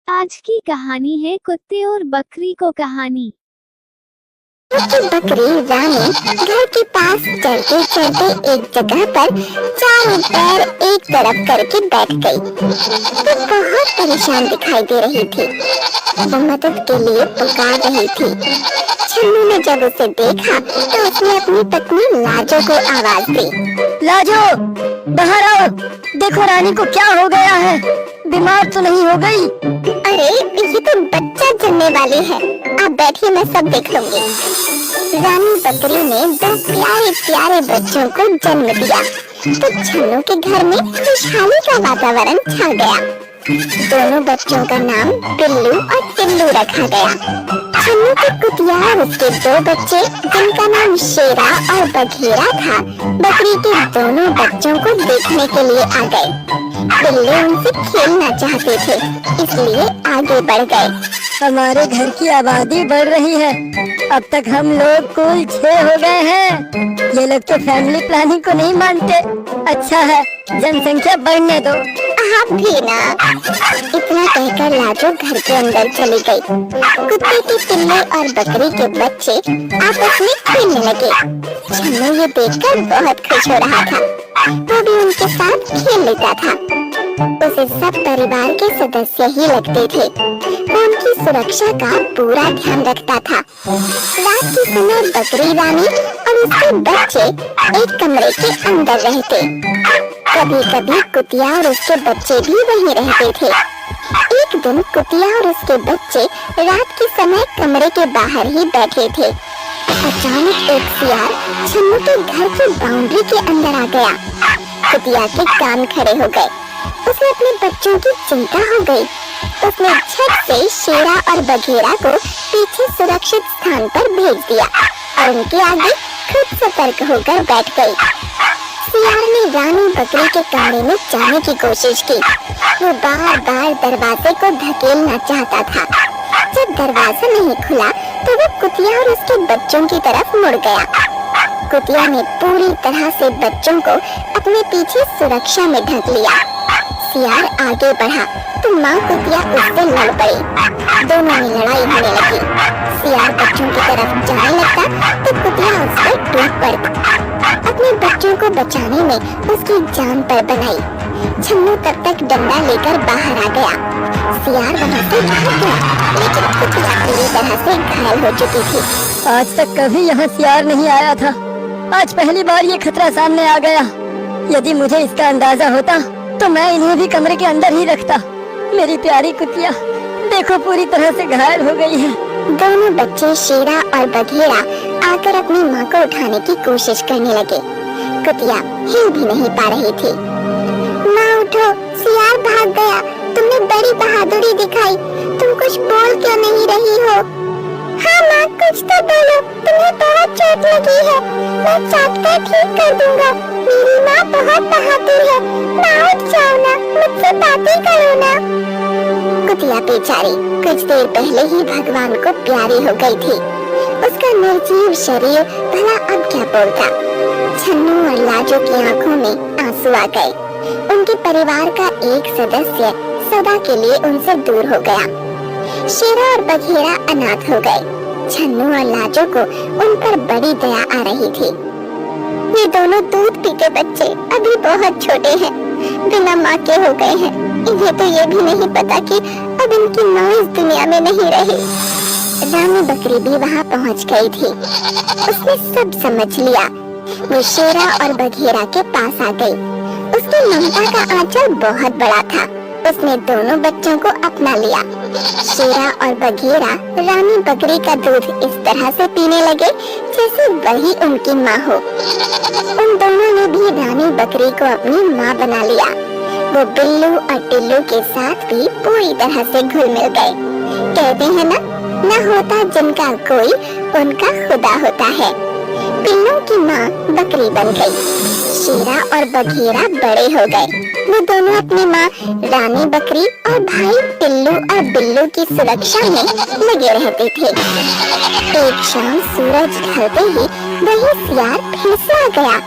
आज की कहानी है कुत्ते और बकरी को कहानी। बकरी रानी घर के पास चलते चलते एक जगह पर चारों पैर एक तरफ करके बैठ गई। वो बहुत परेशान दिखाई दे रही थी। वो मदद के लिए पुकार रही थी। छन्नू ने जब उसे देखा तो उसने अपनी पत्नी लाजो को आवाज दी। लाजो, बाहर आओ। देखो रानी को क्या हो गया है, बीमार तो नहीं हो गई? अरे ये तो बच्चा जन्मने वाली है, आप बैठिए, मैं सब देख लूंगी। रानी बकरी ने 2 प्यारे प्यारे बच्चों को जन्म दिया तो छन्नू के घर में खुशहाली का वातावरण छा गया। दोनों बच्चों का नाम बिल्लू और टिल्लू रखा गया। छन्नू की कुतिया और उसके 2 बच्चे जिनका नाम शेरा और बघेरा था, बकरी के दोनों बच्चों को देखने के लिए आ गए। बिल्ली उनसे खेलना चाहते थे, इसलिए आगे बढ़ गए। हमारे घर की आबादी बढ़ रही है, अब तक हम लोग कुल 6 हो गए हैं। ये लोग तो फैमिली प्लानिंग को नहीं मानते। अच्छा है, जनसंख्या बढ़ने दो। आप भी ना। इतना कहकर लाजो घर के अंदर चली गई। कुत्ते के पिल्ले और बकरी के बच्चे आपस में खेलने लगे। छन्नू ये देखकर बहुत खुश हो रहा था। वो भी उनके साथ खेल लेता था। उसे सब परिवार के सदस्य ही लगते थे। वो उनकी सुरक्षा का पूरा ध्यान रखता था। रात के समय बकरी रानी और उसके बच्चे एक कमरे के अंदर रहते। कभी कभी कुतिया और उसके बच्चे भी वहीं रहते थे। एक दिन कुतिया और उसके बच्चे रात के समय कमरे के बाहर ही बैठे थे। अचानक एक सियार छन्नू के घर की बाउंड्री के अंदर आ गया। कुतिया के कान खड़े हो गए। उसे अपने बच्चों की चिंता हो गई। उसने झट से शेरा और बघेरा को पीछे सुरक्षित स्थान पर भेज दिया और उनके आगे खुद सतर्क होकर बैठ गई। सियार ने रानी बकरी के कमरे में जाने की कोशिश की। वो बार बार दरवाजे को धकेलना चाहता था। जब दरवाजा नहीं खुला तो वो कुतिया और उसके बच्चों की तरफ मुड़ गया। कुतिया ने पूरी तरह से बच्चों को अपने पीछे सुरक्षा में ढक लिया। सियार आगे बढ़ा तो माँ कुतिया उससे लड़ पड़ी। दोनों में लड़ाई होने लगी। सियार बच्चों की तरफ जाने लगता तो कुतिया उस पर टूट पड़ता। अपने बच्चों को बचाने में उसकी जान पर बनाई। छन्नू तब तक डंडा लेकर बाहर आ गया। सियार वहाँ से भाग गया, लेकिन कुतिया पूरी तरह से घायल हो चुकी थी। आज तक कभी यहाँ सियार नहीं आया था, आज पहली बार ये खतरा सामने आ गया। यदि मुझे इसका अंदाजा होता तो मैं इन्हें भी कमरे के अंदर ही रखता। मेरी प्यारी कुतिया देखो पूरी तरह से घायल हो गई है। दोनों बच्चे शेरा और बघेरा आकर अपनी माँ को उठाने की कोशिश करने लगे। कुतिया हिल भी नहीं पा रही थी। माँ उठो, सियार भाग गया। तुमने बड़ी बहादुरी दिखाई, तुम कुछ बोल क्यों नहीं रही हो? हाँ माँ, कुछ तो बोलो, तुम्हें बहुत चोट लगी है। मैं चाटकर ठीक कर दूंगा। मेरी माँ बहुत बहादुर है। माँ उठ जाओ ना, मुझसे बातें करो ना। कुतिया बेचारी कुछ देर पहले ही भगवान को प्यारी हो गई थी। उसका निर्जीव शरीर भला अब क्या बोलता। छन्नू और लाजो की आंखों में आंसू आ गए। उनके परिवार का एक सदस्य सदा के लिए उनसे दूर हो गया। शेरा और बघेरा अनाथ हो गए। छन्नू और लाजो को उन पर बड़ी दया आ रही थी। ये दोनों दूध पीते बच्चे अभी बहुत छोटे हैं, बिना माँ के हो गए हैं। इन्हें तो ये भी नहीं पता कि अब इनकी माँ इस दुनिया में नहीं रही। रानी बकरी भी वहाँ पहुँच गई थी। उसने सब समझ लिया। वो शेरा और बघेरा के पास आ गई। उसकी ममता का आंचल बहुत बड़ा था। उसने दोनों बच्चों को अपना लिया। शेरा और बघेरा रानी बकरी का दूध इस तरह से पीने लगे जैसे वही उनकी माँ हो। उन दोनों ने भी रानी बकरी को अपनी माँ बना लिया। वो बिल्लू और टिल्लू के साथ भी पूरी तरह से घुल मिल गए। कहते हैं ना, न होता जिनका कोई उनका खुदा होता है। पिल्लों की माँ बकरी बन गई। शेरा और बघेरा बड़े हो गए। वो दोनों अपनी माँ रानी बकरी और भाई टिल्लू और बिल्लू की सुरक्षा में लगे रहते थे। एक शाम सूरज ढलते ही वही सियार फिर से आ गया।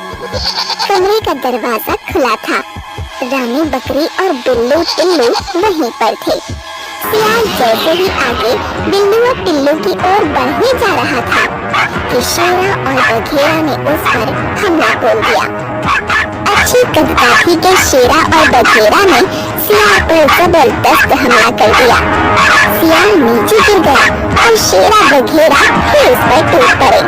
कमरे का दरवाजा खुला था। रानी बकरी और बिल्लू टिल्लू वहीं पर थे। सियार जैसे ही आगे बिल्लू और टिल्लू की ओर बढ़ने जा रहा था कि शेरा और बघेरा ने उस पर हमला बोल दिया। अच्छी कदकाठी के शेरा और बघेरा ने सियार पर जबरदस्त हमला कर दिया। सियार नीचे गिर गया और शेरा बघेरा फिर उस पर टूट पड़े।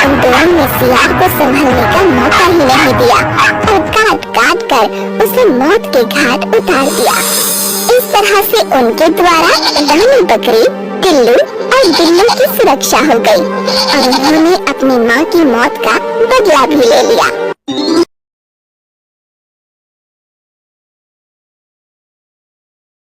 उन दोनों ने सियार को संभलने का मौका ही नहीं दिया और काट काट कर उसे मौत के घाट उतार दिया। इस तरह से उनके द्वारा रानी बकरी, टिल्लू और बिल्लू की सुरक्षा हो गई और उन्होंने अपनी माँ की मौत का बदला भी ले लिया।